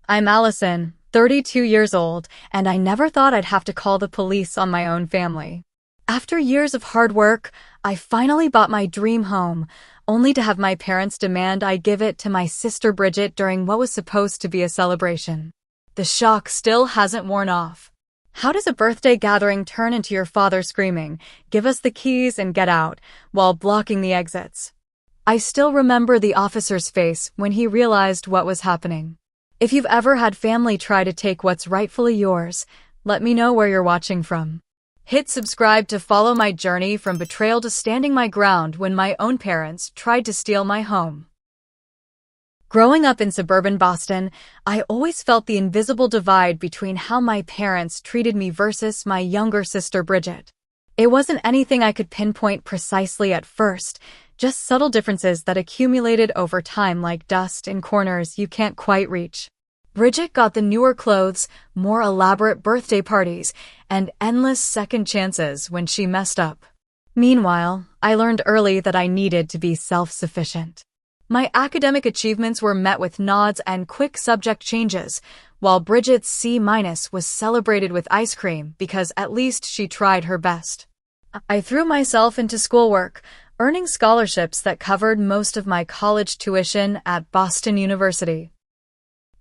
I'm Allison, 32 years old, and I never thought I'd have to call the police on my own family. After years of hard work, I finally bought my dream home, only to have my parents demand I give it to my sister Bridget during what was supposed to be a celebration. The shock still hasn't worn off. How does a birthday gathering turn into your father screaming, "Give us the keys and get out," while blocking the exits? I still remember the officer's face when he realized what was happening. If you've ever had family try to take what's rightfully yours, let me know where you're watching from. Hit subscribe to follow my journey from betrayal to standing my ground when my own parents tried to steal my home. Growing up in suburban Boston, I always felt the invisible divide between how my parents treated me versus my younger sister Bridget. It wasn't anything I could pinpoint precisely at first, just subtle differences that accumulated over time like dust in corners you can't quite reach. Bridget got the newer clothes, more elaborate birthday parties, and endless second chances when she messed up. Meanwhile, I learned early that I needed to be self-sufficient. My academic achievements were met with nods and quick subject changes, while Bridget's C- was celebrated with ice cream because at least she tried her best. I threw myself into schoolwork, earning scholarships that covered most of my college tuition at Boston University.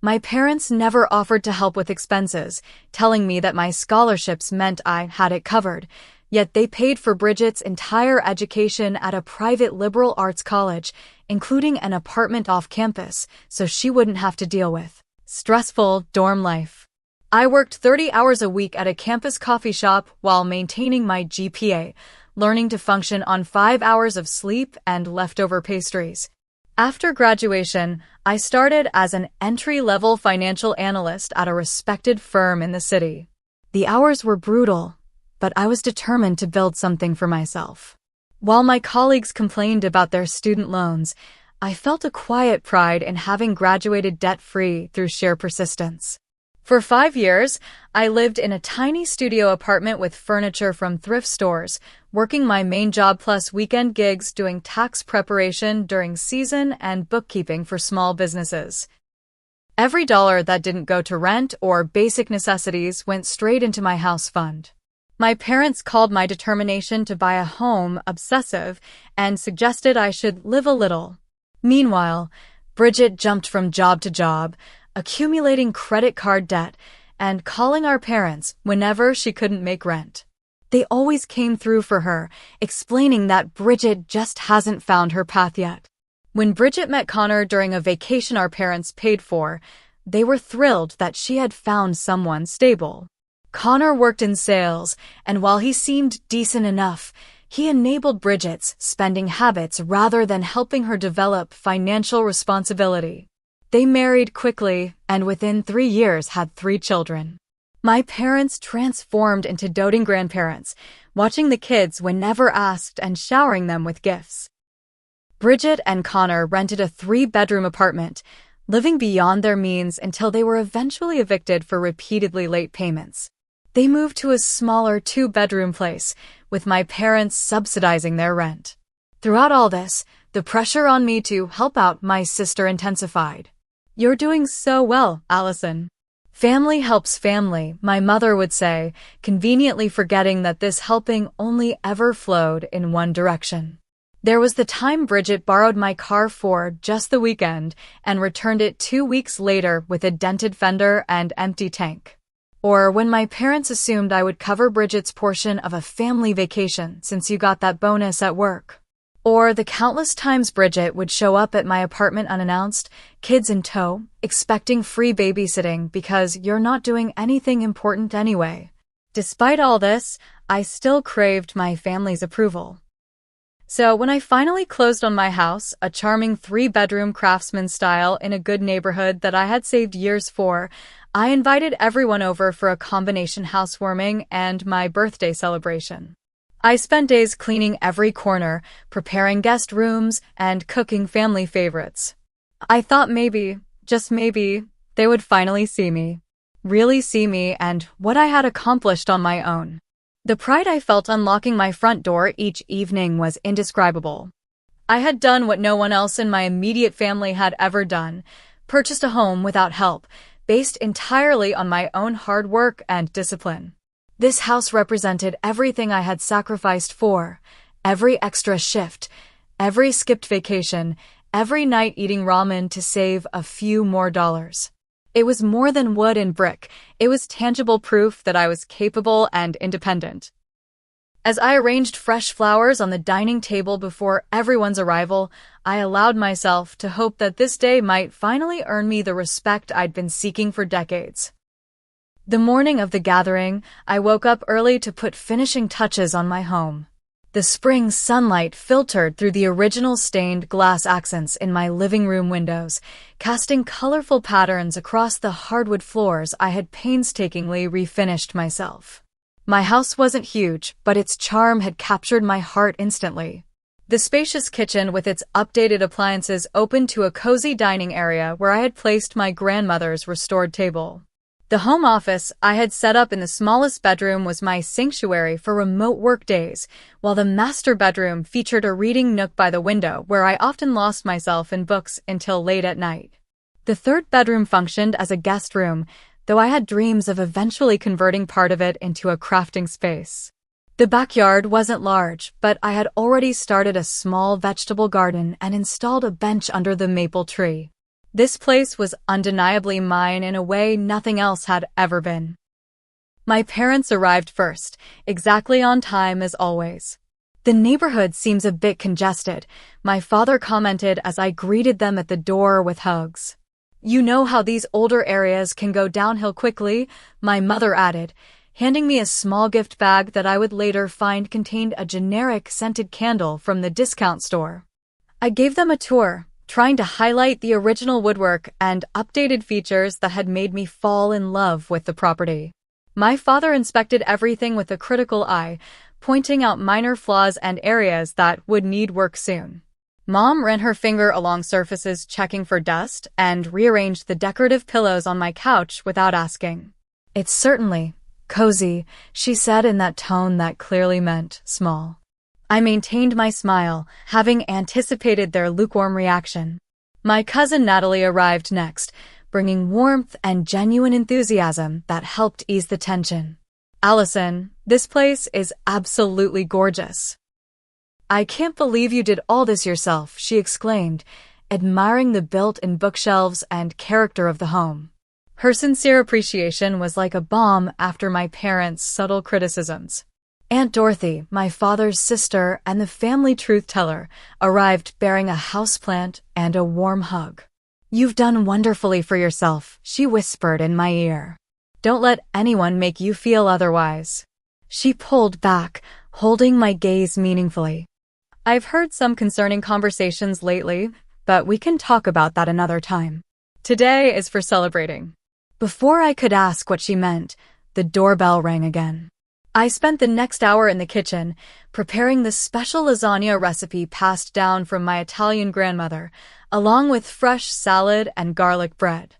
My parents never offered to help with expenses, telling me that my scholarships meant I had it covered, yet they paid for Bridget's entire education at a private liberal arts college, including an apartment off campus, so she wouldn't have to deal with stressful dorm life. I worked 30 hours a week at a campus coffee shop while maintaining my GPA, learning to function on 5 hours of sleep and leftover pastries. After graduation, I started as an entry-level financial analyst at a respected firm in the city. The hours were brutal, but I was determined to build something for myself. While my colleagues complained about their student loans, I felt a quiet pride in having graduated debt-free through sheer persistence. For 5 years, I lived in a tiny studio apartment with furniture from thrift stores, working my main job plus weekend gigs doing tax preparation during season and bookkeeping for small businesses. Every dollar that didn't go to rent or basic necessities went straight into my house fund. My parents called my determination to buy a home obsessive and suggested I should live a little. Meanwhile, Bridget jumped from job to job, accumulating credit card debt, and calling our parents whenever she couldn't make rent. They always came through for her, explaining that Bridget just hasn't found her path yet. When Bridget met Connor during a vacation our parents paid for, they were thrilled that she had found someone stable. Connor worked in sales, and while he seemed decent enough, he enabled Bridget's spending habits rather than helping her develop financial responsibility. They married quickly, and within 3 years had 3 children. My parents transformed into doting grandparents, watching the kids whenever asked and showering them with gifts. Bridget and Connor rented a 3-bedroom apartment, living beyond their means until they were eventually evicted for repeatedly late payments. They moved to a smaller 2-bedroom place, with my parents subsidizing their rent. Throughout all this, the pressure on me to help out my sister intensified. "You're doing so well, Allison." "Family helps family," my mother would say, conveniently forgetting that this helping only ever flowed in one direction. There was the time Bridget borrowed my car for just the weekend and returned it 2 weeks later with a dented fender and empty tank. Or when my parents assumed I would cover Bridget's portion of a family vacation since you got that bonus at work. Or the countless times Bridget would show up at my apartment unannounced, kids in tow, expecting free babysitting because you're not doing anything important anyway. Despite all this, I still craved my family's approval. So when I finally closed on my house, a charming 3-bedroom craftsman style in a good neighborhood that I had saved years for, I invited everyone over for a combination housewarming and my birthday celebration. I spent days cleaning every corner, preparing guest rooms, and cooking family favorites. I thought maybe, just maybe, they would finally see me. Really see me and what I had accomplished on my own. The pride I felt unlocking my front door each evening was indescribable. I had done what no one else in my immediate family had ever done, purchased a home without help, based entirely on my own hard work and discipline. This house represented everything I had sacrificed for, every extra shift, every skipped vacation, every night eating ramen to save a few more dollars. It was more than wood and brick. It was tangible proof that I was capable and independent. As I arranged fresh flowers on the dining table before everyone's arrival, I allowed myself to hope that this day might finally earn me the respect I'd been seeking for decades. The morning of the gathering, I woke up early to put finishing touches on my home. The spring sunlight filtered through the original stained glass accents in my living room windows, casting colorful patterns across the hardwood floors I had painstakingly refinished myself. My house wasn't huge, but its charm had captured my heart instantly. The spacious kitchen with its updated appliances opened to a cozy dining area where I had placed my grandmother's restored table. The home office I had set up in the smallest bedroom was my sanctuary for remote work days, while the master bedroom featured a reading nook by the window where I often lost myself in books until late at night. The third bedroom functioned as a guest room, though I had dreams of eventually converting part of it into a crafting space. The backyard wasn't large, but I had already started a small vegetable garden and installed a bench under the maple tree. This place was undeniably mine in a way nothing else had ever been. My parents arrived first, exactly on time as always. "The neighborhood seems a bit congested," my father commented as I greeted them at the door with hugs. "You know how these older areas can go downhill quickly," my mother added, handing me a small gift bag that I would later find contained a generic scented candle from the discount store. I gave them a tour, trying to highlight the original woodwork and updated features that had made me fall in love with the property. My father inspected everything with a critical eye, pointing out minor flaws and areas that would need work soon. Mom ran her finger along surfaces checking for dust and rearranged the decorative pillows on my couch without asking. "It's certainly cozy," she said in that tone that clearly meant small. I maintained my smile, having anticipated their lukewarm reaction. My cousin Natalie arrived next, bringing warmth and genuine enthusiasm that helped ease the tension. "Allison, this place is absolutely gorgeous." "I can't believe you did all this yourself," she exclaimed, admiring the built-in bookshelves and character of the home. Her sincere appreciation was like a balm after my parents' subtle criticisms. Aunt Dorothy, my father's sister and the family truth-teller, arrived bearing a houseplant and a warm hug. "You've done wonderfully for yourself," she whispered in my ear. "Don't let anyone make you feel otherwise." She pulled back, holding my gaze meaningfully. "I've heard some concerning conversations lately, but we can talk about that another time. Today is for celebrating." Before I could ask what she meant, the doorbell rang again. I spent the next hour in the kitchen, preparing the special lasagna recipe passed down from my Italian grandmother, along with fresh salad and garlic bread.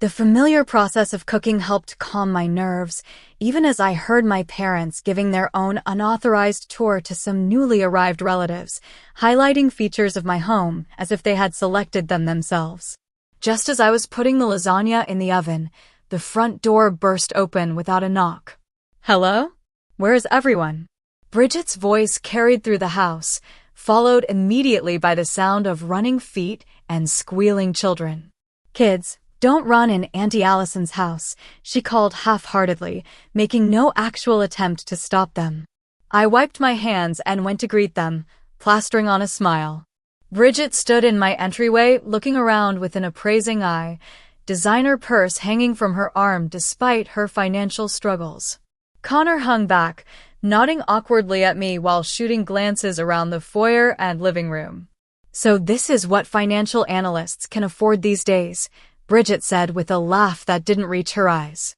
The familiar process of cooking helped calm my nerves, even as I heard my parents giving their own unauthorized tour to some newly arrived relatives, highlighting features of my home as if they had selected them themselves. Just as I was putting the lasagna in the oven, the front door burst open without a knock. "Hello? Where's everyone?" Bridget's voice carried through the house, followed immediately by the sound of running feet and squealing children. "Kids, don't run in Auntie Allison's house," she called half-heartedly, making no actual attempt to stop them. I wiped my hands and went to greet them, plastering on a smile. Bridget stood in my entryway, looking around with an appraising eye, designer purse hanging from her arm despite her financial struggles. Connor hung back, nodding awkwardly at me while shooting glances around the foyer and living room. "So this is what financial analysts can afford these days," Bridget said with a laugh that didn't reach her eyes.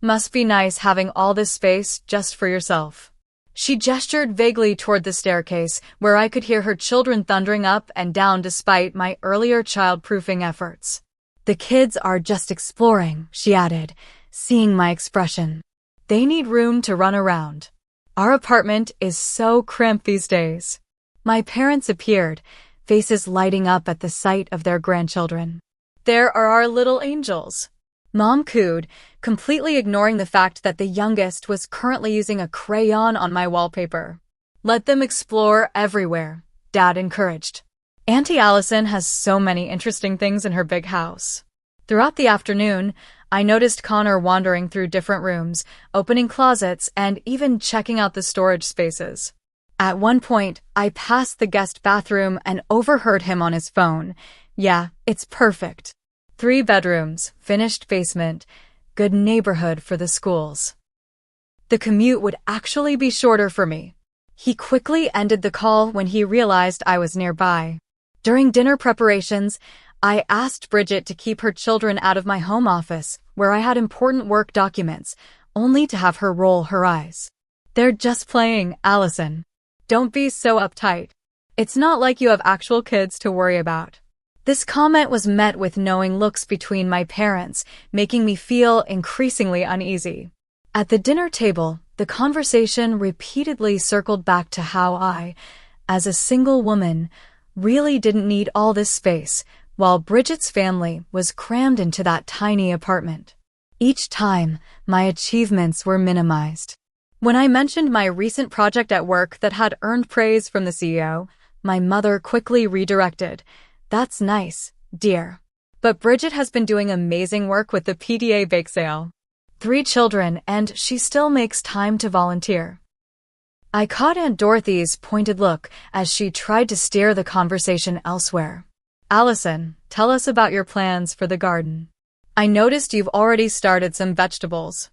"Must be nice having all this space just for yourself." She gestured vaguely toward the staircase, where I could hear her children thundering up and down despite my earlier child-proofing efforts. "The kids are just exploring," she added, seeing my expression. "They need room to run around. Our apartment is so cramped these days." My parents appeared, faces lighting up at the sight of their grandchildren. There are our little angels. Mom cooed, completely ignoring the fact that the youngest was currently using a crayon on my wallpaper. Let them explore everywhere, Dad encouraged. Auntie Allison has so many interesting things in her big house. Throughout the afternoon, I noticed Connor wandering through different rooms, opening closets, and even checking out the storage spaces. At one point, I passed the guest bathroom and overheard him on his phone. Yeah, it's perfect. 3 bedrooms, finished basement, good neighborhood for the schools. The commute would actually be shorter for me. He quickly ended the call when he realized I was nearby. During dinner preparations, I asked Bridget to keep her children out of my home office, where I had important work documents, only to have her roll her eyes. They're just playing, Allison. Don't be so uptight. It's not like you have actual kids to worry about. This comment was met with knowing looks between my parents, making me feel increasingly uneasy. At the dinner table, the conversation repeatedly circled back to how I, as a single woman, really didn't need all this space, while Bridget's family was crammed into that tiny apartment. Each time, my achievements were minimized. When I mentioned my recent project at work that had earned praise from the CEO, my mother quickly redirected. That's nice, dear. But Bridget has been doing amazing work with the PTA bake sale. 3 children, and she still makes time to volunteer. I caught Aunt Dorothy's pointed look as she tried to steer the conversation elsewhere. Allison, tell us about your plans for the garden. I noticed you've already started some vegetables.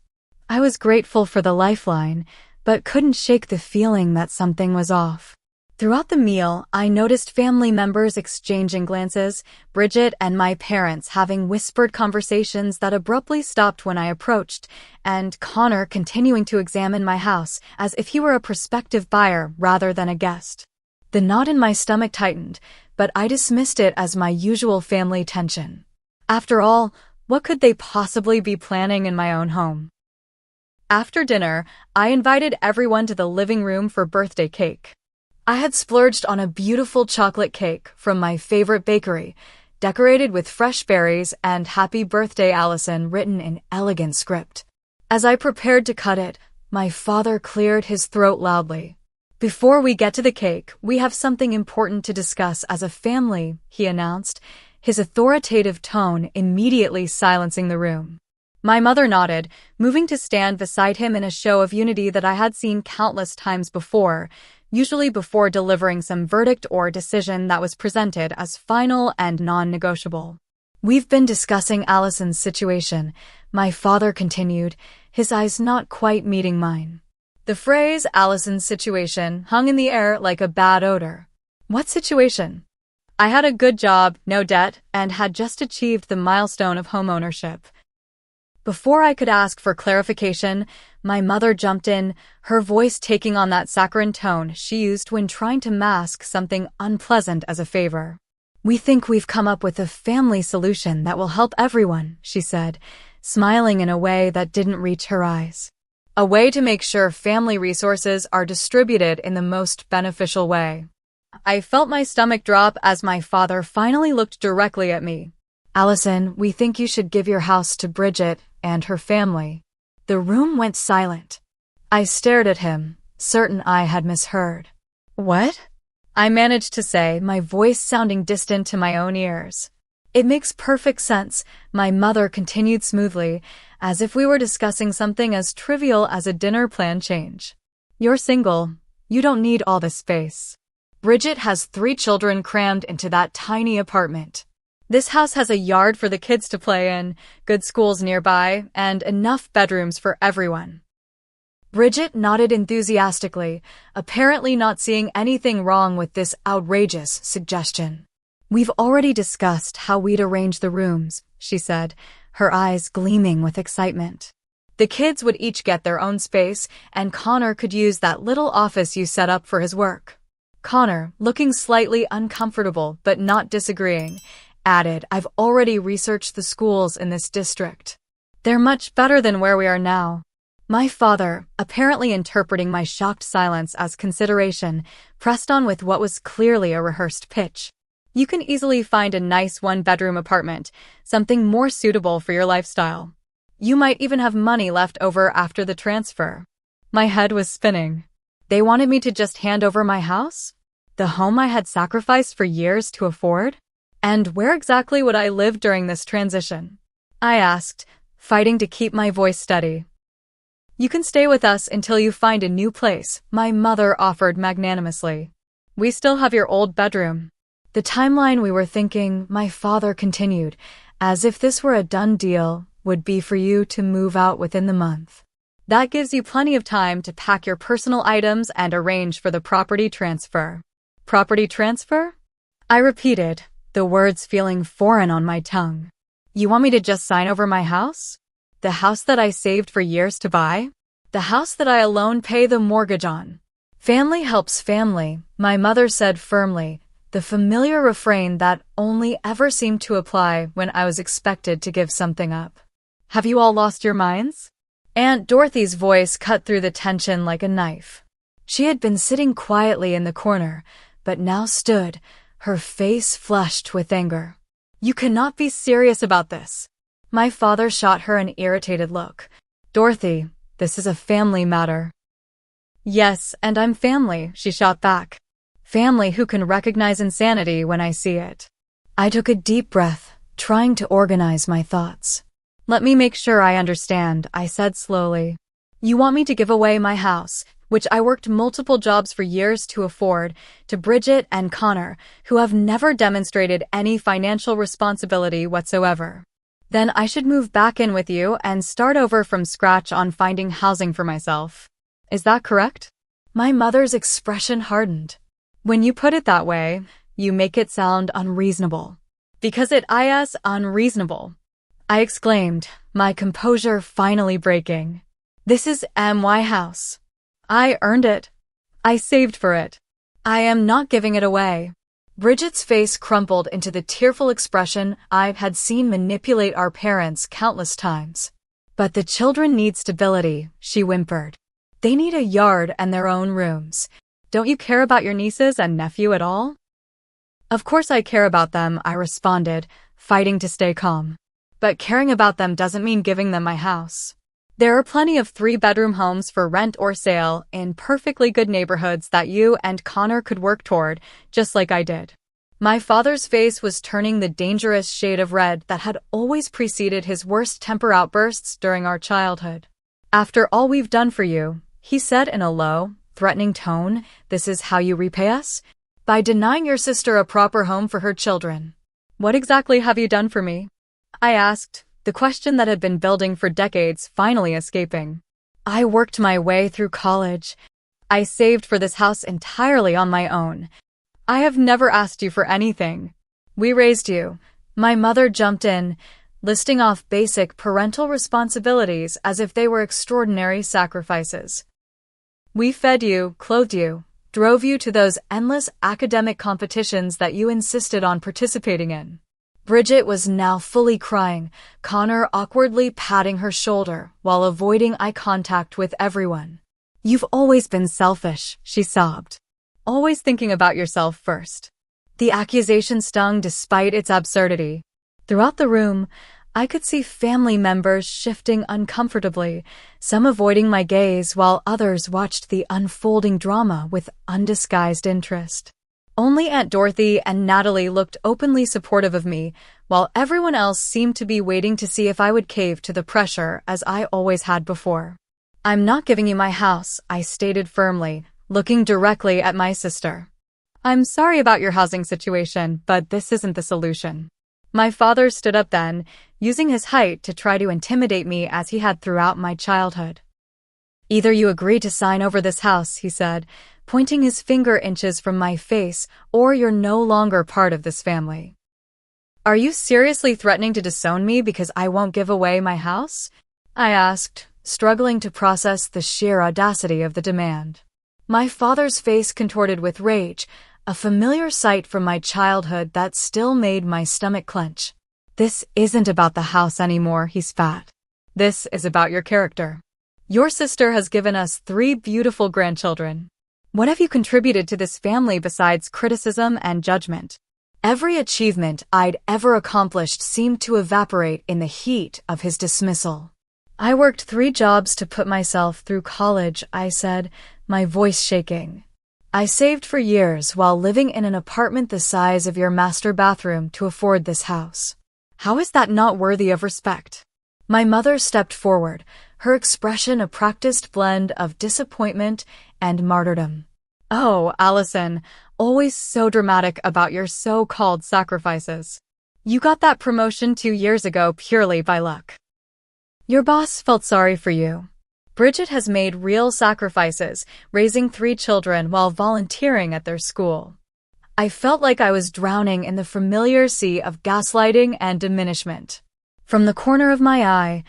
I was grateful for the lifeline, but couldn't shake the feeling that something was off. Throughout the meal, I noticed family members exchanging glances, Bridget and my parents having whispered conversations that abruptly stopped when I approached, and Connor continuing to examine my house as if he were a prospective buyer rather than a guest. The knot in my stomach tightened, but I dismissed it as my usual family tension. After all, what could they possibly be planning in my own home? After dinner, I invited everyone to the living room for birthday cake. I had splurged on a beautiful chocolate cake from my favorite bakery, decorated with fresh berries and "Happy Birthday, Allison" written in elegant script. As I prepared to cut it, my father cleared his throat loudly. Before we get to the cake, we have something important to discuss as a family, he announced, his authoritative tone immediately silencing the room. My mother nodded, moving to stand beside him in a show of unity that I had seen countless times before, usually before delivering some verdict or decision that was presented as final and non-negotiable. We've been discussing Allison's situation, my father continued, his eyes not quite meeting mine. The phrase Allison's situation hung in the air like a bad odor. What situation? I had a good job, no debt, and had just achieved the milestone of homeownership. Before I could ask for clarification, my mother jumped in, her voice taking on that saccharine tone she used when trying to mask something unpleasant as a favor. We think we've come up with a family solution that will help everyone, she said, smiling in a way that didn't reach her eyes. A way to make sure family resources are distributed in the most beneficial way. I felt my stomach drop as my father finally looked directly at me. Allison, we think you should give your house to Bridget and her family. The room went silent. I stared at him, certain I had misheard. What? I managed to say, my voice sounding distant to my own ears. It makes perfect sense, my mother continued smoothly, as if we were discussing something as trivial as a dinner plan change. You're single. You don't need all this space. Bridget has 3 children crammed into that tiny apartment. This house has a yard for the kids to play in, good schools nearby, and enough bedrooms for everyone. Bridget nodded enthusiastically, apparently not seeing anything wrong with this outrageous suggestion. We've already discussed how we'd arrange the rooms, she said, her eyes gleaming with excitement. The kids would each get their own space, and Connor could use that little office you set up for his work. Connor, looking slightly uncomfortable but not disagreeing, added, I've already researched the schools in this district. They're much better than where we are now. My father, apparently interpreting my shocked silence as consideration, pressed on with what was clearly a rehearsed pitch. You can easily find a nice one-bedroom apartment, something more suitable for your lifestyle. You might even have money left over after the transfer. My head was spinning. They wanted me to just hand over my house? The home I had sacrificed for years to afford? And where exactly would I live during this transition? I asked, fighting to keep my voice steady. You can stay with us until you find a new place, my mother offered magnanimously. We still have your old bedroom. The timeline we were thinking, my father continued, as if this were a done deal, would be for you to move out within the month. That gives you plenty of time to pack your personal items and arrange for the property transfer. Property transfer? I repeated, the words feeling foreign on my tongue. You want me to just sign over my house? The house that I saved for years to buy? The house that I alone pay the mortgage on? Family helps family, my mother said firmly, the familiar refrain that only ever seemed to apply when I was expected to give something up. Have you all lost your minds? Aunt Dorothy's voice cut through the tension like a knife. She had been sitting quietly in the corner, but now stood, her face flushed with anger. You cannot be serious about this. My father shot her an irritated look. Dorothy, this is a family matter. Yes, and I'm family, she shot back. Family who can recognize insanity when I see it. I took a deep breath, trying to organize my thoughts. Let me make sure I understand, I said slowly. You want me to give away my house, which I worked multiple jobs for years to afford, to Bridget and Connor, who have never demonstrated any financial responsibility whatsoever. Then I should move back in with you and start over from scratch on finding housing for myself. Is that correct? My mother's expression hardened. When you put it that way, you make it sound unreasonable. Because it is unreasonable, I exclaimed, my composure finally breaking. This is my house. I earned it. I saved for it. I am not giving it away. Bridget's face crumpled into the tearful expression I had seen manipulate our parents countless times. But the children need stability, she whimpered. They need a yard and their own rooms. Don't you care about your nieces and nephew at all? Of course I care about them, I responded, fighting to stay calm. But caring about them doesn't mean giving them my house. There are plenty of 3-bedroom homes for rent or sale in perfectly good neighborhoods that you and Connor could work toward, just like I did. My father's face was turning the dangerous shade of red that had always preceded his worst temper outbursts during our childhood. After all we've done for you, he said in a low, threatening tone, this is how you repay us? By denying your sister a proper home for her children. What exactly have you done for me? I asked, the question that had been building for decades finally escaping. I worked my way through college. I saved for this house entirely on my own. I have never asked you for anything. We raised you. My mother jumped in, listing off basic parental responsibilities as if they were extraordinary sacrifices. We fed you, clothed you, drove you to those endless academic competitions that you insisted on participating in. Bridget was now fully crying, Connor awkwardly patting her shoulder while avoiding eye contact with everyone. You've always been selfish, she sobbed. Always thinking about yourself first. The accusation stung despite its absurdity. Throughout the room, I could see family members shifting uncomfortably, some avoiding my gaze while others watched the unfolding drama with undisguised interest. Only Aunt Dorothy and Natalie looked openly supportive of me, while everyone else seemed to be waiting to see if I would cave to the pressure as I always had before. I'm not giving you my house, I stated firmly, looking directly at my sister. I'm sorry about your housing situation, but this isn't the solution. My father stood up then, using his height to try to intimidate me as he had throughout my childhood. Either you agree to sign over this house, he said, pointing his finger inches from my face, or you're no longer part of this family. Are you seriously threatening to disown me because I won't give away my house? I asked, struggling to process the sheer audacity of the demand. My father's face contorted with rage, a familiar sight from my childhood that still made my stomach clench. This isn't about the house anymore, he spat. This is about your character. Your sister has given us 3 beautiful grandchildren. What have you contributed to this family besides criticism and judgment? Every achievement I'd ever accomplished seemed to evaporate in the heat of his dismissal. "I worked 3 jobs to put myself through college," I said, my voice shaking. "I saved for years while living in an apartment the size of your master bathroom to afford this house. How is that not worthy of respect?" My mother stepped forward, her expression a practiced blend of disappointment and martyrdom. "Oh, Allison, always so dramatic about your so-called sacrifices. You got that promotion 2 years ago purely by luck. Your boss felt sorry for you. Bridget has made real sacrifices, raising 3 children while volunteering at their school." I felt like I was drowning in the familiar sea of gaslighting and diminishment. From the corner of my eye,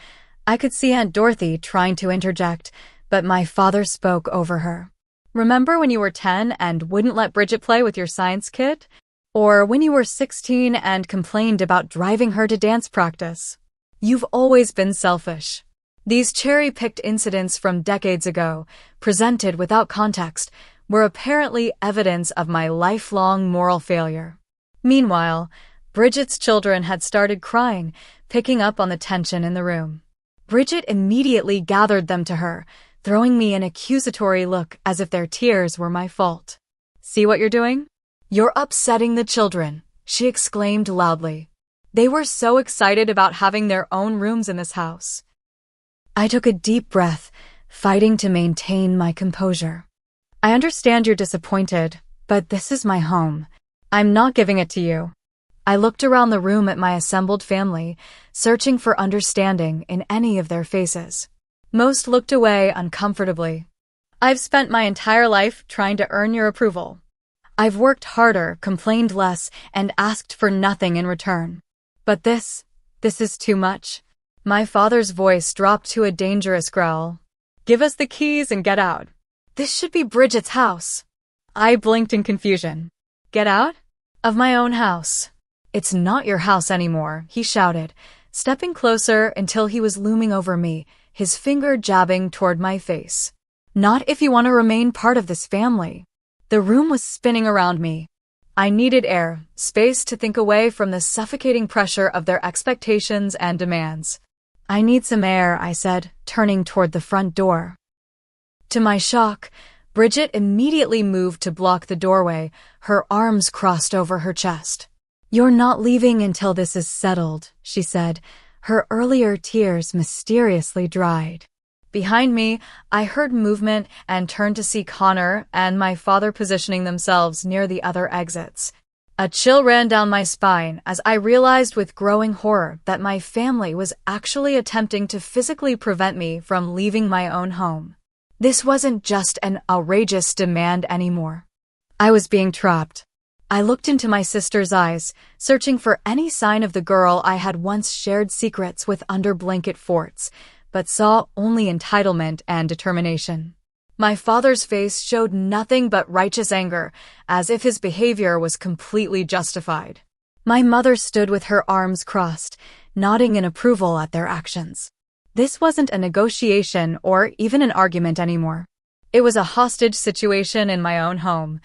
I could see Aunt Dorothy trying to interject, but my father spoke over her. "Remember when you were 10 and wouldn't let Bridget play with your science kit? Or when you were 16 and complained about driving her to dance practice? You've always been selfish." These cherry-picked incidents from decades ago, presented without context, were apparently evidence of my lifelong moral failure. Meanwhile, Bridget's children had started crying, picking up on the tension in the room. Bridget immediately gathered them to her, throwing me an accusatory look as if their tears were my fault. "See what you're doing? You're upsetting the children," she exclaimed loudly. "They were so excited about having their own rooms in this house." I took a deep breath, fighting to maintain my composure. "I understand you're disappointed, but this is my home. I'm not giving it to you." I looked around the room at my assembled family, searching for understanding in any of their faces. Most looked away uncomfortably. "I've spent my entire life trying to earn your approval. I've worked harder, complained less, and asked for nothing in return. But this is too much." My father's voice dropped to a dangerous growl. "Give us the keys and get out. This should be Bridget's house." I blinked in confusion. "Get out? Of my own house." "It's not your house anymore," he shouted, stepping closer until he was looming over me, his finger jabbing toward my face. "Not if you want to remain part of this family." The room was spinning around me. I needed air, space to think away from the suffocating pressure of their expectations and demands. "I need some air," I said, turning toward the front door. To my shock, Bridget immediately moved to block the doorway, her arms crossed over her chest. "You're not leaving until this is settled," she said, her earlier tears mysteriously dried. Behind me, I heard movement and turned to see Connor and my father positioning themselves near the other exits. A chill ran down my spine as I realized with growing horror that my family was actually attempting to physically prevent me from leaving my own home. This wasn't just an outrageous demand anymore. I was being trapped. I looked into my sister's eyes, searching for any sign of the girl I had once shared secrets with under blanket forts, but saw only entitlement and determination. My father's face showed nothing but righteous anger, as if his behavior was completely justified. My mother stood with her arms crossed, nodding in approval at their actions. This wasn't a negotiation or even an argument anymore. It was a hostage situation in my own home.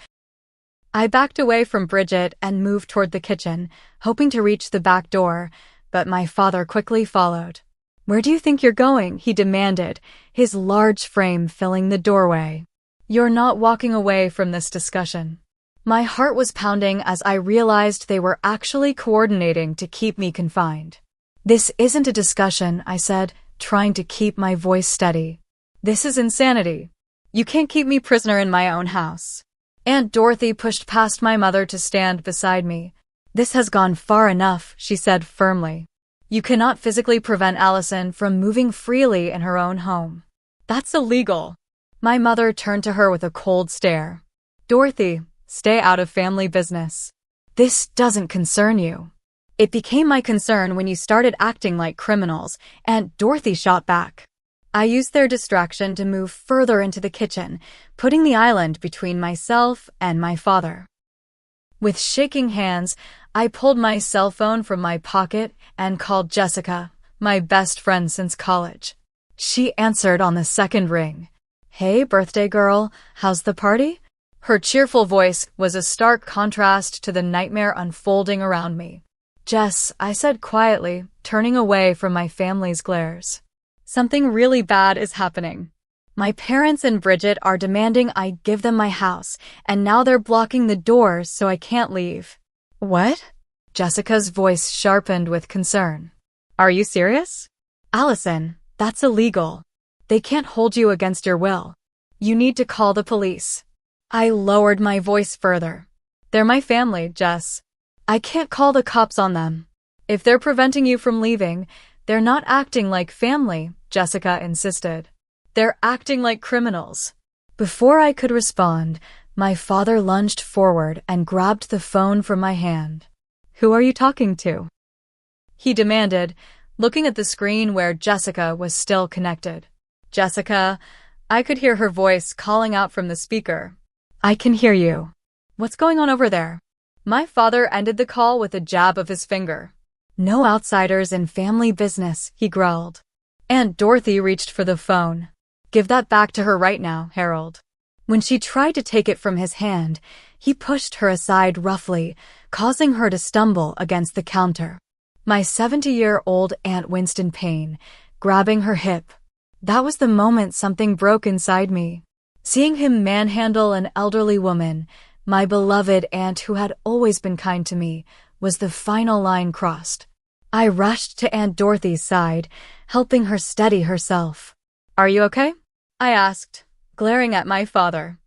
I backed away from Bridget and moved toward the kitchen, hoping to reach the back door, but my father quickly followed. "Where do you think you're going?" he demanded, his large frame filling the doorway. "You're not walking away from this discussion." My heart was pounding as I realized they were actually coordinating to keep me confined. "This isn't a discussion," I said, trying to keep my voice steady. "This is insanity. You can't keep me prisoner in my own house." Aunt Dorothy pushed past my mother to stand beside me. "This has gone far enough," she said firmly. "You cannot physically prevent Allison from moving freely in her own home. That's illegal." My mother turned to her with a cold stare. "Dorothy, stay out of family business. This doesn't concern you." "It became my concern when you started acting like criminals," Aunt Dorothy shot back. I used their distraction to move further into the kitchen, putting the island between myself and my father. With shaking hands, I pulled my cell phone from my pocket and called Jessica, my best friend since college. She answered on the second ring. "Hey, birthday girl, how's the party?" Her cheerful voice was a stark contrast to the nightmare unfolding around me. "Jess," I said quietly, turning away from my family's glares. "Something really bad is happening. My parents and Bridget are demanding I give them my house, and now they're blocking the doors so I can't leave." "What?" Jessica's voice sharpened with concern. "Are you serious?" "Allison, that's illegal. They can't hold you against your will. You need to call the police." I lowered my voice further. "They're my family, Jess. I can't call the cops on them. If they're preventing you from leaving, they're not acting like family," Jessica insisted. "They're acting like criminals." Before I could respond, my father lunged forward and grabbed the phone from my hand. "Who are you talking to?" he demanded, looking at the screen where Jessica was still connected. "Jessica," I could hear her voice calling out from the speaker. "I can hear you. What's going on over there?" My father ended the call with a jab of his finger. "No outsiders in family business," he growled. Aunt Dorothy reached for the phone. "Give that back to her right now, Harold." When she tried to take it from his hand, he pushed her aside roughly, causing her to stumble against the counter. My 70-year-old Aunt winced in pain, grabbing her hip. That was the moment something broke inside me. Seeing him manhandle an elderly woman, my beloved aunt who had always been kind to me, was the final line crossed. I rushed to Aunt Dorothy's side, helping her steady herself. "Are you okay?" I asked, glaring at my father.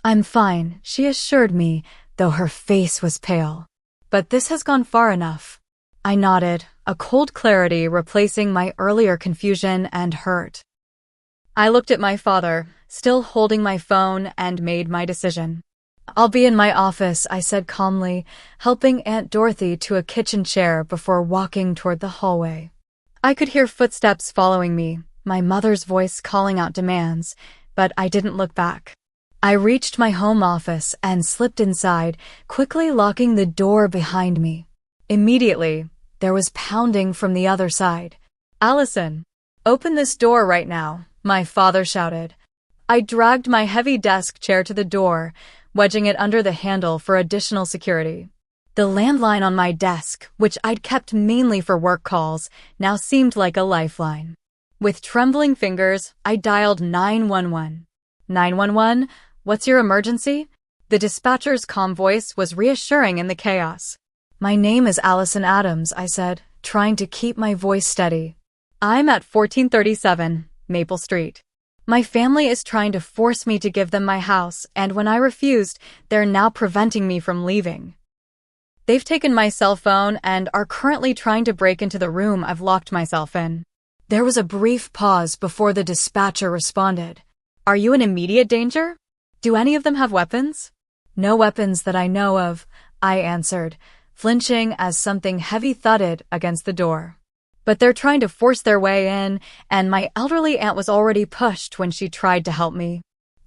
"I'm fine," she assured me, though her face was pale. "But this has gone far enough." I nodded, a cold clarity replacing my earlier confusion and hurt. I looked at my father, still holding my phone, and made my decision. "I'll be in my office," I said calmly, helping Aunt Dorothy to a kitchen chair before walking toward the hallway. I could hear footsteps following me, my mother's voice calling out demands, but I didn't look back. I reached my home office and slipped inside, quickly locking the door behind me. Immediately, there was pounding from the other side. "Allison, open this door right now," my father shouted. I dragged my heavy desk chair to the door, wedging it under the handle for additional security. The landline on my desk, which I'd kept mainly for work calls, now seemed like a lifeline. With trembling fingers, I dialed 911. "911? What's your emergency?" The dispatcher's calm voice was reassuring in the chaos. "My name is Allison Adams," I said, trying to keep my voice steady. "I'm at 1437 Maple Street. My family is trying to force me to give them my house, and when I refused, they're now preventing me from leaving. They've taken my cell phone and are currently trying to break into the room I've locked myself in." There was a brief pause before the dispatcher responded. "Are you in immediate danger? Do any of them have weapons?" "No weapons that I know of," I answered, flinching as something heavy thudded against the door. "But they're trying to force their way in, and my elderly aunt was already pushed when she tried to help me."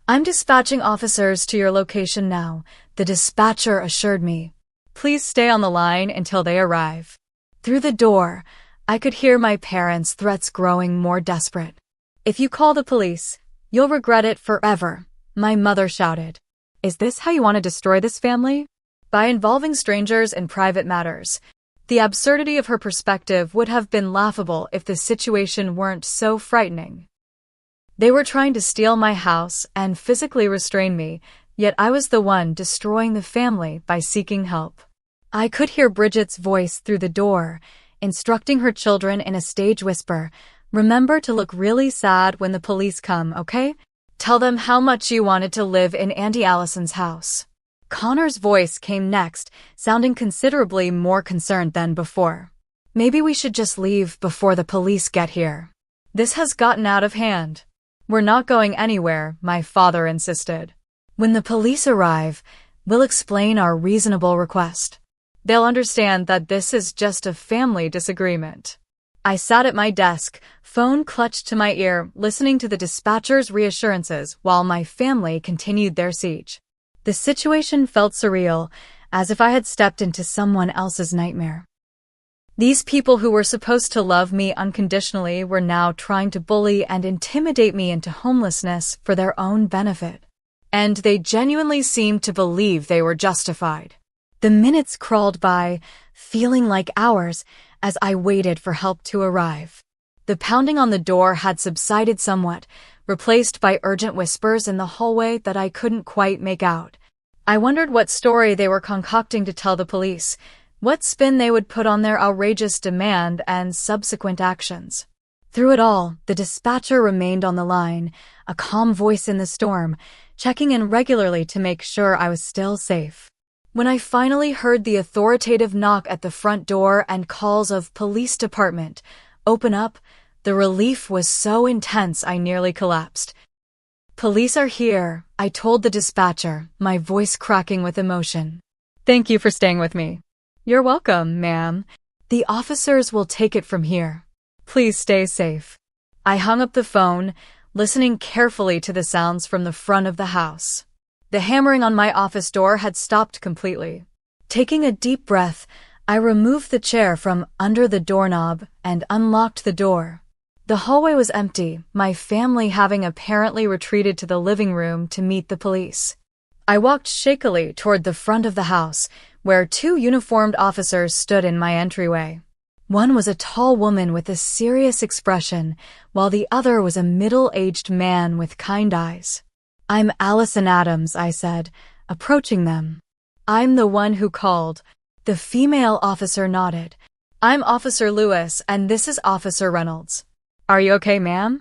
"I'm dispatching officers to your location now," the dispatcher assured me. "Please stay on the line until they arrive." Through the door, I could hear my parents' threats growing more desperate. "If you call the police, you'll regret it forever," my mother shouted. "Is this how you want to destroy this family? By involving strangers in private matters?" The absurdity of her perspective would have been laughable if the situation weren't so frightening. They were trying to steal my house and physically restrain me, yet I was the one destroying the family by seeking help. I could hear Bridget's voice through the door, instructing her children in a stage whisper, "Remember to look really sad when the police come, okay? Tell them how much you wanted to live in Auntie Allison's house." Connor's voice came next, sounding considerably more concerned than before. "Maybe we should just leave before the police get here. This has gotten out of hand." "We're not going anywhere," my father insisted. "When the police arrive, we'll explain our reasonable request. They'll understand that this is just a family disagreement." I sat at my desk, phone clutched to my ear, listening to the dispatcher's reassurances while my family continued their siege. The situation felt surreal, as if I had stepped into someone else's nightmare. These people who were supposed to love me unconditionally were now trying to bully and intimidate me into homelessness for their own benefit. and they genuinely seemed to believe they were justified. The minutes crawled by, feeling like hours, as I waited for help to arrive. The pounding on the door had subsided somewhat, replaced by urgent whispers in the hallway that I couldn't quite make out. I wondered what story they were concocting to tell the police, what spin they would put on their outrageous demand and subsequent actions. Through it all, the dispatcher remained on the line, a calm voice in the storm, checking in regularly to make sure I was still safe. When I finally heard the authoritative knock at the front door and calls of "Police Department, open up," the relief was so intense I nearly collapsed. "Police are here," I told the dispatcher, my voice cracking with emotion. "Thank you for staying with me." "You're welcome, ma'am. The officers will take it from here. Please stay safe." I hung up the phone, listening carefully to the sounds from the front of the house. The hammering on my office door had stopped completely. Taking a deep breath, I removed the chair from under the doorknob and unlocked the door. The hallway was empty, my family having apparently retreated to the living room to meet the police. I walked shakily toward the front of the house, where two uniformed officers stood in my entryway. One was a tall woman with a serious expression, while the other was a middle-aged man with kind eyes. "I'm Allison Adams," I said, approaching them. "I'm the one who called." The female officer nodded. "I'm Officer Lewis, and this is Officer Reynolds. Are you okay, ma'am?"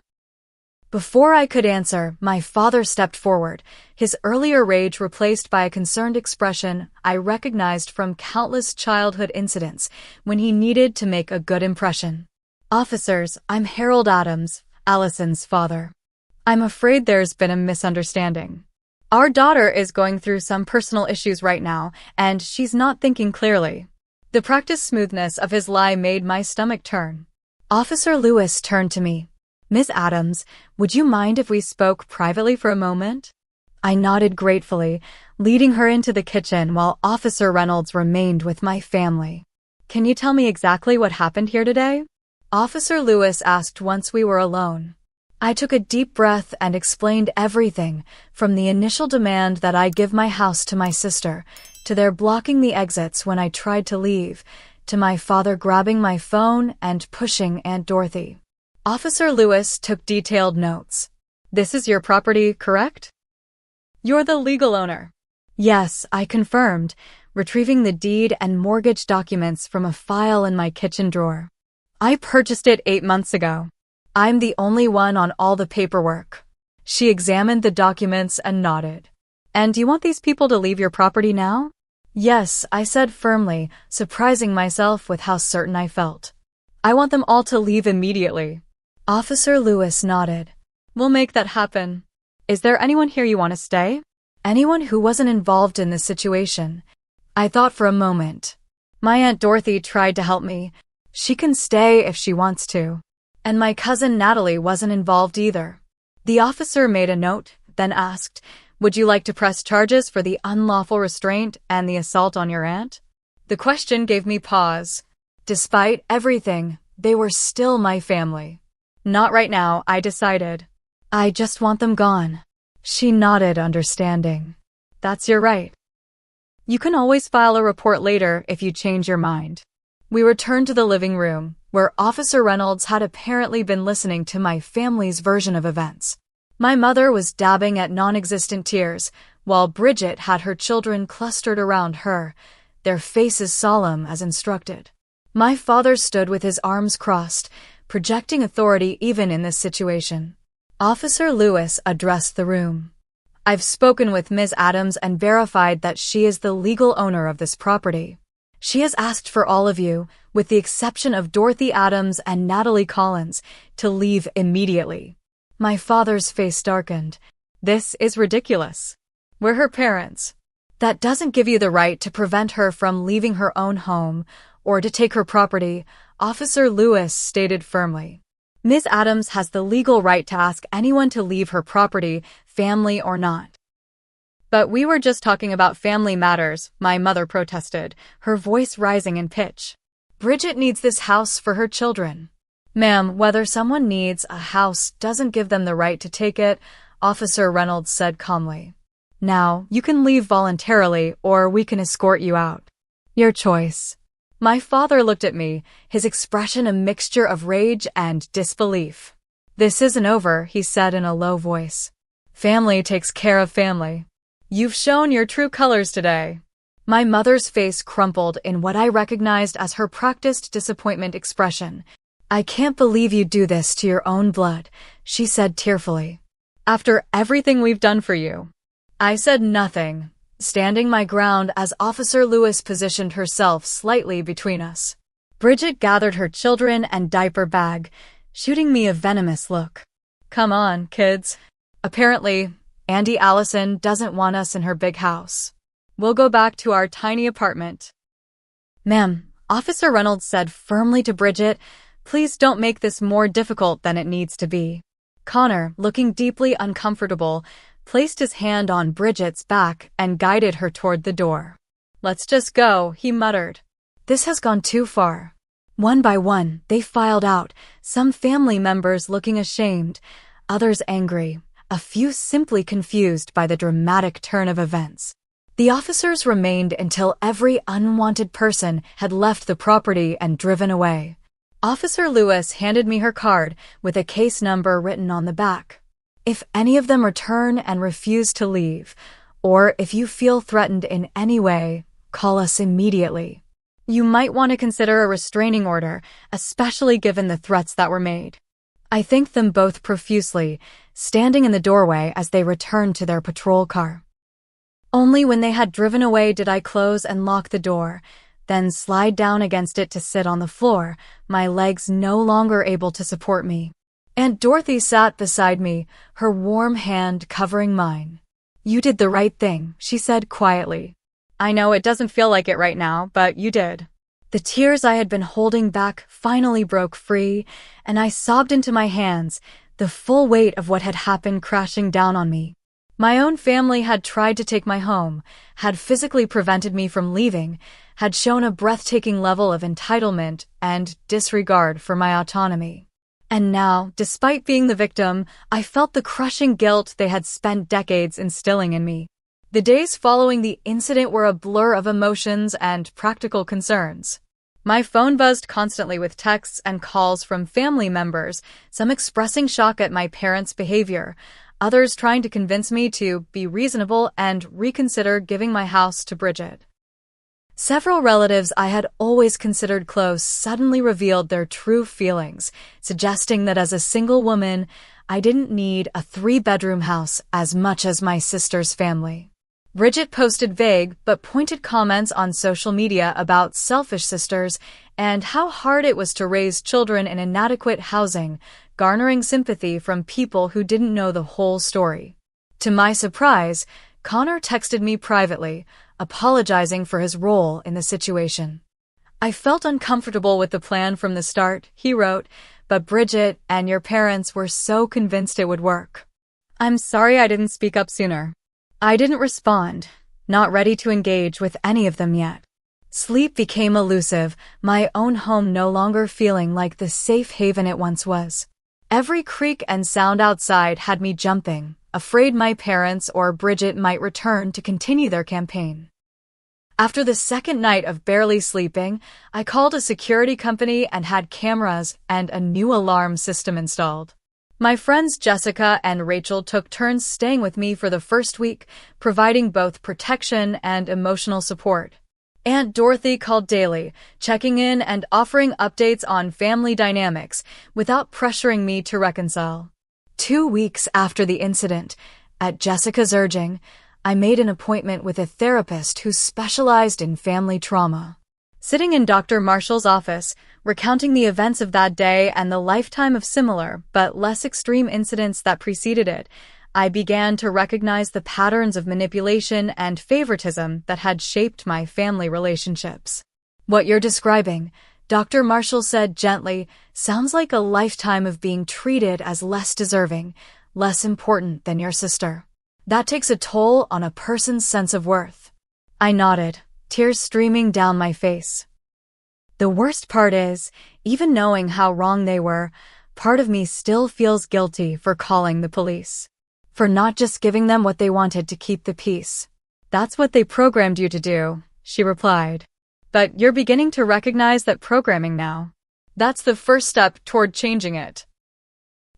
Before I could answer, my father stepped forward, his earlier rage replaced by a concerned expression I recognized from countless childhood incidents when he needed to make a good impression. "Officers, I'm Harold Adams, Allison's father. I'm afraid there's been a misunderstanding. Our daughter is going through some personal issues right now, and she's not thinking clearly." The practiced smoothness of his lie made my stomach turn. Officer Lewis turned to me. "Miss Adams, would you mind if we spoke privately for a moment?" I nodded gratefully, leading her into the kitchen while Officer Reynolds remained with my family. "Can you tell me exactly what happened here today?" Officer Lewis asked once we were alone. I took a deep breath and explained everything, from the initial demand that I give my house to my sister, to their blocking the exits when I tried to leave, to my father grabbing my phone and pushing Aunt Dorothy. Officer Lewis took detailed notes. "This is your property, correct? You're the legal owner." "Yes," I confirmed, retrieving the deed and mortgage documents from a file in my kitchen drawer. "I purchased it 8 months ago. I'm the only one on all the paperwork." She examined the documents and nodded. "And you want these people to leave your property now?" "Yes," I said firmly, surprising myself with how certain I felt. "I want them all to leave immediately." Officer Lewis nodded. "We'll make that happen. Is there anyone here you want to stay?" "Anyone who wasn't involved in this situation." I thought for a moment. "My Aunt Dorothy tried to help me. She can stay if she wants to. And my cousin Natalie wasn't involved either." The officer made a note, then asked, "Would you like to press charges for the unlawful restraint and the assault on your aunt?" The question gave me pause. Despite everything, they were still my family. "Not right now," I decided. "I just want them gone." She nodded, understanding. "That's your right. You can always file a report later if you change your mind." We returned to the living room, where Officer Reynolds had apparently been listening to my family's version of events. My mother was dabbing at non-existent tears, while Bridget had her children clustered around her, their faces solemn as instructed. My father stood with his arms crossed, projecting authority even in this situation. Officer Lewis addressed the room. "I've spoken with Ms. Adams and verified that she is the legal owner of this property. She has asked for all of you, with the exception of Dorothy Adams and Natalie Collins, to leave immediately." My father's face darkened. "This is ridiculous. We're her parents. That doesn't give you the right to prevent her from leaving her own home or to take her property," Officer Lewis stated firmly. "Ms. Adams has the legal right to ask anyone to leave her property, family or not." "But we were just talking about family matters," my mother protested, her voice rising in pitch. "Bridget needs this house for her children." "Ma'am, whether someone needs a house doesn't give them the right to take it," Officer Reynolds said calmly. Now, you can leave voluntarily or we can escort you out. Your choice." My father looked at me, his expression a mixture of rage and disbelief. "This isn't over," he said in a low voice. "Family takes care of family. You've shown your true colors today." My mother's face crumpled in what I recognized as her practiced disappointment expression. "I can't believe you do this to your own blood," she said tearfully. "After everything we've done for you." I said nothing, standing my ground as Officer Lewis positioned herself slightly between us. Bridget gathered her children and diaper bag, shooting me a venomous look. "Come on, kids. Apparently, Auntie Allison doesn't want us in her big house. We'll go back to our tiny apartment." "Ma'am," Officer Reynolds said firmly to Bridget, "please don't make this more difficult than it needs to be." Connor, looking deeply uncomfortable, placed his hand on Bridget's back and guided her toward the door. "Let's just go," he muttered. "This has gone too far." One by one, they filed out, some family members looking ashamed, others angry, a few simply confused by the dramatic turn of events. The officers remained until every unwanted person had left the property and driven away. Officer Lewis handed me her card with a case number written on the back. "If any of them return and refuse to leave, or if you feel threatened in any way, call us immediately. You might want to consider a restraining order, especially given the threats that were made." I thanked them both profusely, standing in the doorway as they returned to their patrol car. Only when they had driven away did I close and lock the door, then slide down against it to sit on the floor, my legs no longer able to support me. Aunt Dorothy sat beside me, her warm hand covering mine. "You did the right thing," she said quietly. "I know it doesn't feel like it right now, but you did." The tears I had been holding back finally broke free, and I sobbed into my hands, the full weight of what had happened crashing down on me. My own family had tried to take my home, had physically prevented me from leaving, had shown a breathtaking level of entitlement and disregard for my autonomy. And now, despite being the victim, I felt the crushing guilt they had spent decades instilling in me. The days following the incident were a blur of emotions and practical concerns. My phone buzzed constantly with texts and calls from family members, some expressing shock at my parents' behavior, others trying to convince me to be reasonable and reconsider giving my house to Bridget. Several relatives I had always considered close suddenly revealed their true feelings, suggesting that as a single woman, I didn't need a 3-bedroom house as much as my sister's family. Bridget posted vague but pointed comments on social media about selfish sisters and how hard it was to raise children in inadequate housing, garnering sympathy from people who didn't know the whole story. To my surprise, Connor texted me privately, apologizing for his role in the situation. "I felt uncomfortable with the plan from the start," he wrote, "but Bridget and your parents were so convinced it would work. I'm sorry I didn't speak up sooner." I didn't respond, not ready to engage with any of them yet. Sleep became elusive, my own home no longer feeling like the safe haven it once was. Every creak and sound outside had me jumping, afraid my parents or Bridget might return to continue their campaign. After the second night of barely sleeping, I called a security company and had cameras and a new alarm system installed. My friends Jessica and Rachel took turns staying with me for the first week, providing both protection and emotional support. Aunt Dorothy called daily, checking in and offering updates on family dynamics without pressuring me to reconcile. 2 weeks after the incident, at Jessica's urging, I made an appointment with a therapist who specialized in family trauma. Sitting in Dr. Marshall's office, recounting the events of that day and the lifetime of similar but less extreme incidents that preceded it, I began to recognize the patterns of manipulation and favoritism that had shaped my family relationships. "What you're describing," Dr. Marshall said gently, "sounds like a lifetime of being treated as less deserving, less important than your sister. That takes a toll on a person's sense of worth." I nodded, tears streaming down my face. The worst part is, even knowing how wrong they were, part of me still feels guilty for calling the police. for not just giving them what they wanted to keep the peace. That's what they programmed you to do, she replied. But you're beginning to recognize that programming now. That's the first step toward changing it.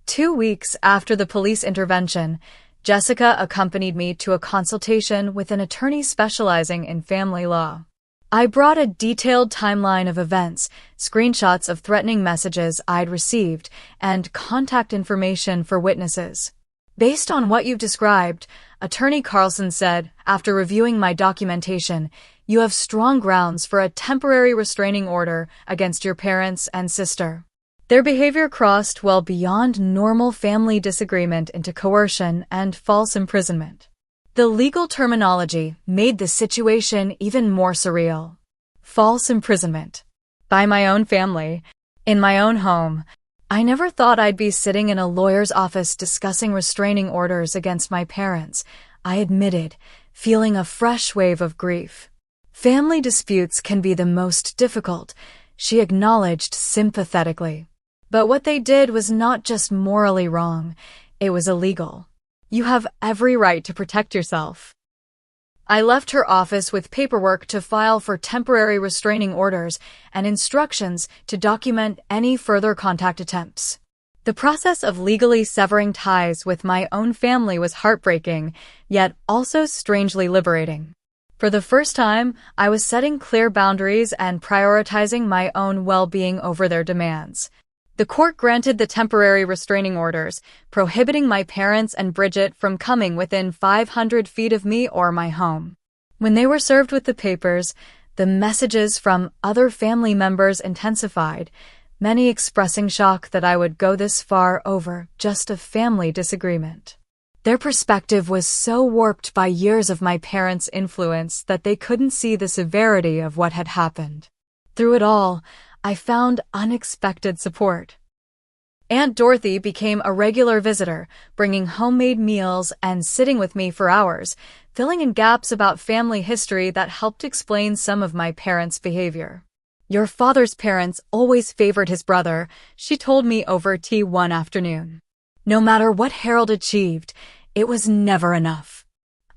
2 weeks after the police intervention, Jessica accompanied me to a consultation with an attorney specializing in family law. I brought a detailed timeline of events, screenshots of threatening messages I'd received, and contact information for witnesses. Based on what you've described, Attorney Carlson said, after reviewing my documentation, you have strong grounds for a temporary restraining order against your parents and sister. Their behavior crossed well beyond normal family disagreement into coercion and false imprisonment. The legal terminology made the situation even more surreal. False imprisonment. By my own family. In my own home. I never thought I'd be sitting in a lawyer's office discussing restraining orders against my parents, I admitted, feeling a fresh wave of grief. Family disputes can be the most difficult, she acknowledged sympathetically. But what they did was not just morally wrong, it was illegal. You have every right to protect yourself. I left her office with paperwork to file for temporary restraining orders and instructions to document any further contact attempts. The process of legally severing ties with my own family was heartbreaking, yet also strangely liberating. For the first time, I was setting clear boundaries and prioritizing my own well-being over their demands. The court granted the temporary restraining orders, prohibiting my parents and Bridget from coming within 500 feet of me or my home. When they were served with the papers, the messages from other family members intensified, many expressing shock that I would go this far over just a family disagreement. Their perspective was so warped by years of my parents' influence that they couldn't see the severity of what had happened. Through it all, I found unexpected support. Aunt Dorothy became a regular visitor, bringing homemade meals and sitting with me for hours, filling in gaps about family history that helped explain some of my parents' behavior. Your father's parents always favored his brother, she told me over tea one afternoon. No matter what Harold achieved, it was never enough.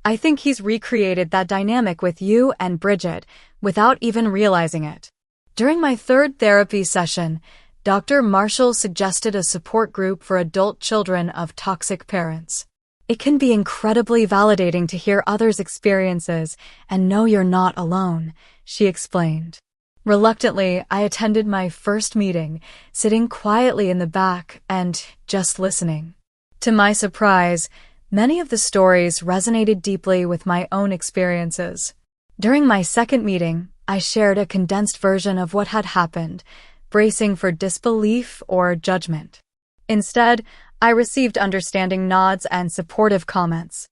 I think he's recreated that dynamic with you and Bridget without even realizing it. During my third therapy session, Dr. Marshall suggested a support group for adult children of toxic parents. It can be incredibly validating to hear others' experiences and know you're not alone, she explained. Reluctantly, I attended my first meeting, sitting quietly in the back and just listening. To my surprise, many of the stories resonated deeply with my own experiences. During my second meeting, I shared a condensed version of what had happened, bracing for disbelief or judgment. Instead, I received understanding nods and supportive comments.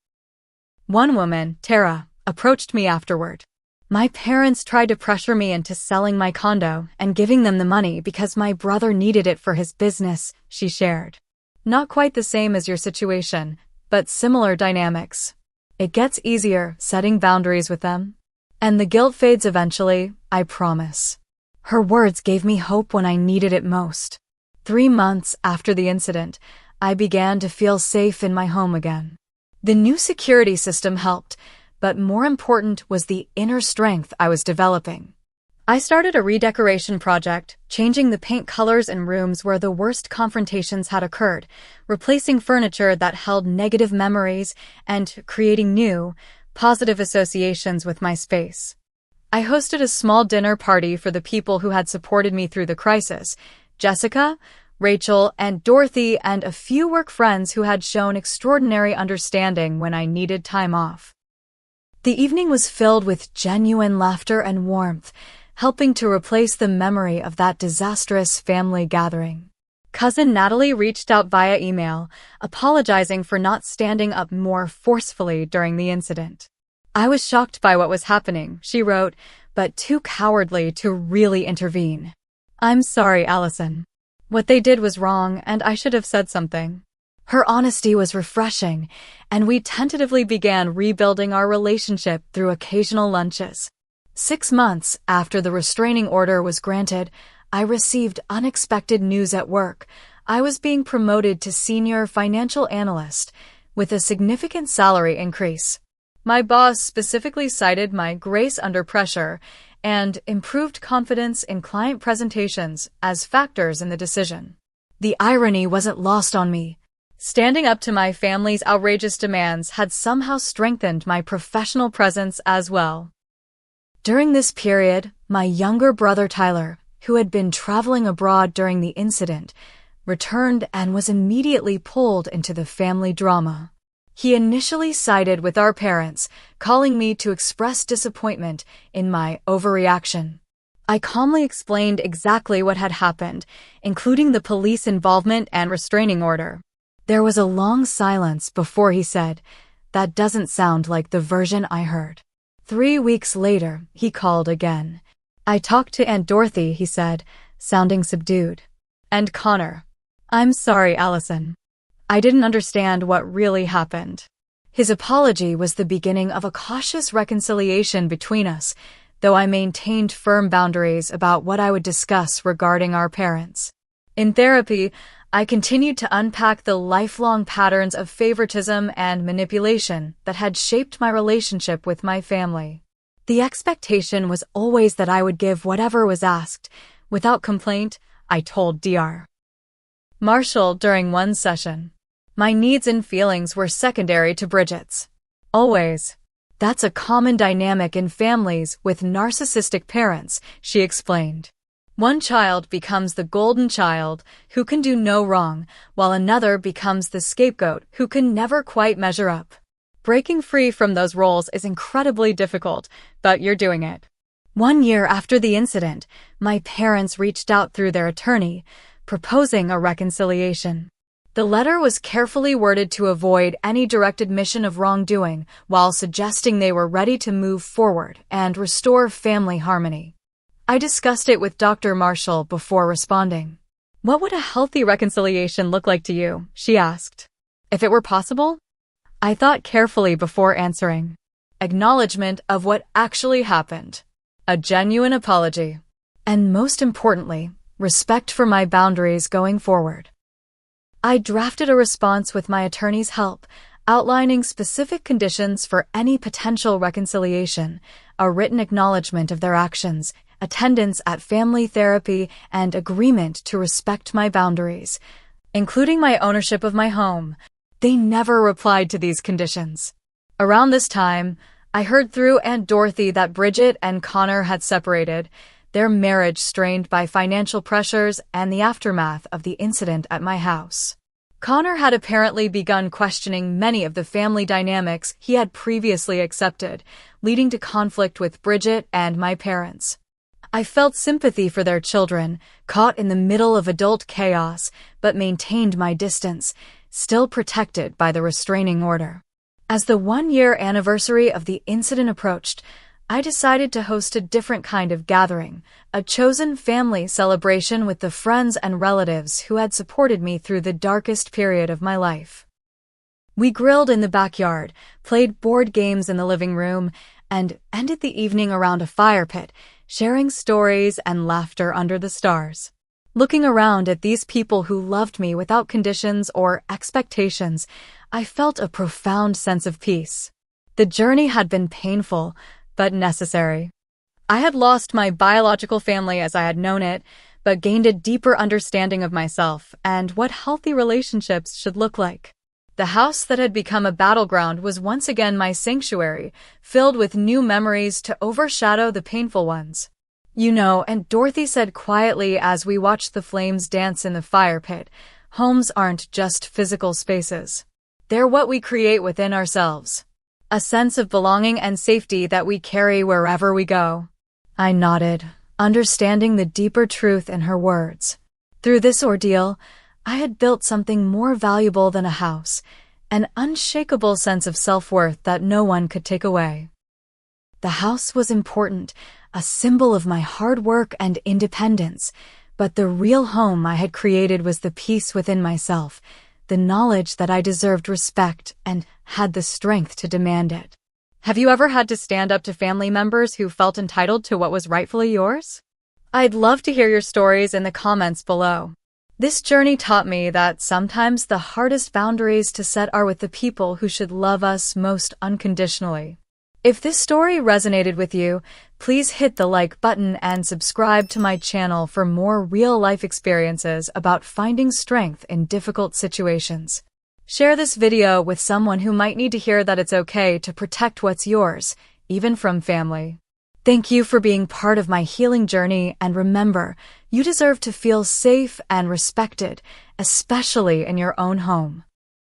One woman, Tara, approached me afterward. My parents tried to pressure me into selling my condo and giving them the money because my brother needed it for his business, she shared. Not quite the same as your situation, but similar dynamics. It gets easier setting boundaries with them. And the guilt fades eventually, I promise. Her words gave me hope when I needed it most. 3 months after the incident, I began to feel safe in my home again. The new security system helped, but more important was the inner strength I was developing. I started a redecoration project, changing the paint colors in rooms where the worst confrontations had occurred, replacing furniture that held negative memories, and creating new, positive associations with my space. I hosted a small dinner party for the people who had supported me through the crisis: Jessica, Rachel, and Dorothy, and a few work friends who had shown extraordinary understanding when I needed time off. The evening was filled with genuine laughter and warmth, helping to replace the memory of that disastrous family gathering. Cousin Natalie reached out via email, apologizing for not standing up more forcefully during the incident. I was shocked by what was happening, she wrote, but too cowardly to really intervene. I'm sorry, Allison. What they did was wrong, and I should have said something. Her honesty was refreshing, and we tentatively began rebuilding our relationship through occasional lunches. 6 months after the restraining order was granted, I received unexpected news at work. I was being promoted to senior financial analyst, with a significant salary increase. My boss specifically cited my grace under pressure and improved confidence in client presentations as factors in the decision. The irony wasn't lost on me. Standing up to my family's outrageous demands had somehow strengthened my professional presence as well. During this period, my younger brother Tyler, who had been traveling abroad during the incident, returned and was immediately pulled into the family drama. He initially sided with our parents, calling me to express disappointment in my overreaction. I calmly explained exactly what had happened, including the police involvement and restraining order. There was a long silence before he said, "That doesn't sound like the version I heard." 3 weeks later, he called again. "I talked to Aunt Dorothy," he said, sounding subdued. "And Connor. I'm sorry, Allison. I didn't understand what really happened." His apology was the beginning of a cautious reconciliation between us, though I maintained firm boundaries about what I would discuss regarding our parents. In therapy, I continued to unpack the lifelong patterns of favoritism and manipulation that had shaped my relationship with my family. The expectation was always that I would give whatever was asked, without complaint, I told Dr. Marshall during one session. My needs and feelings were secondary to Bridget's. Always. That's a common dynamic in families with narcissistic parents, she explained. One child becomes the golden child, who can do no wrong, while another becomes the scapegoat, who can never quite measure up. Breaking free from those roles is incredibly difficult, but you're doing it. 1 year after the incident, my parents reached out through their attorney, proposing a reconciliation. The letter was carefully worded to avoid any direct admission of wrongdoing, while suggesting they were ready to move forward and restore family harmony. I discussed it with Dr. Marshall before responding. "What would a healthy reconciliation look like to you?" she asked. "If it were possible?" I thought carefully before answering. Acknowledgement of what actually happened. A genuine apology. And most importantly, respect for my boundaries going forward. I drafted a response with my attorney's help, outlining specific conditions for any potential reconciliation, a written acknowledgement of their actions, attendance at family therapy, and agreement to respect my boundaries, including my ownership of my home. They never replied to these conditions. Around this time, I heard through Aunt Dorothy that Bridget and Connor had separated, their marriage strained by financial pressures and the aftermath of the incident at my house. Connor had apparently begun questioning many of the family dynamics he had previously accepted, leading to conflict with Bridget and my parents. I felt sympathy for their children, caught in the middle of adult chaos, but maintained my distance, still protected by the restraining order. As the 1-year anniversary of the incident approached, I decided to host a different kind of gathering, a chosen family celebration with the friends and relatives who had supported me through the darkest period of my life. We grilled in the backyard, played board games in the living room, and ended the evening around a fire pit, sharing stories and laughter under the stars. Looking around at these people who loved me without conditions or expectations, I felt a profound sense of peace. The journey had been painful, but necessary. I had lost my biological family as I had known it, but gained a deeper understanding of myself and what healthy relationships should look like. The house that had become a battleground was once again my sanctuary, filled with new memories to overshadow the painful ones. "You know," and Dorothy said quietly as we watched the flames dance in the fire pit, "homes aren't just physical spaces. They're what we create within ourselves. A sense of belonging and safety that we carry wherever we go." I nodded, understanding the deeper truth in her words. Through this ordeal, I had built something more valuable than a house, an unshakable sense of self-worth that no one could take away. The house was important, a symbol of my hard work and independence, but the real home I had created was the peace within myself, the knowledge that I deserved respect and had the strength to demand it. Have you ever had to stand up to family members who felt entitled to what was rightfully yours? I'd love to hear your stories in the comments below. This journey taught me that sometimes the hardest boundaries to set are with the people who should love us most unconditionally. If this story resonated with you, please hit the like button and subscribe to my channel for more real-life experiences about finding strength in difficult situations. Share this video with someone who might need to hear that it's okay to protect what's yours, even from family. Thank you for being part of my healing journey, and remember, you deserve to feel safe and respected, especially in your own home.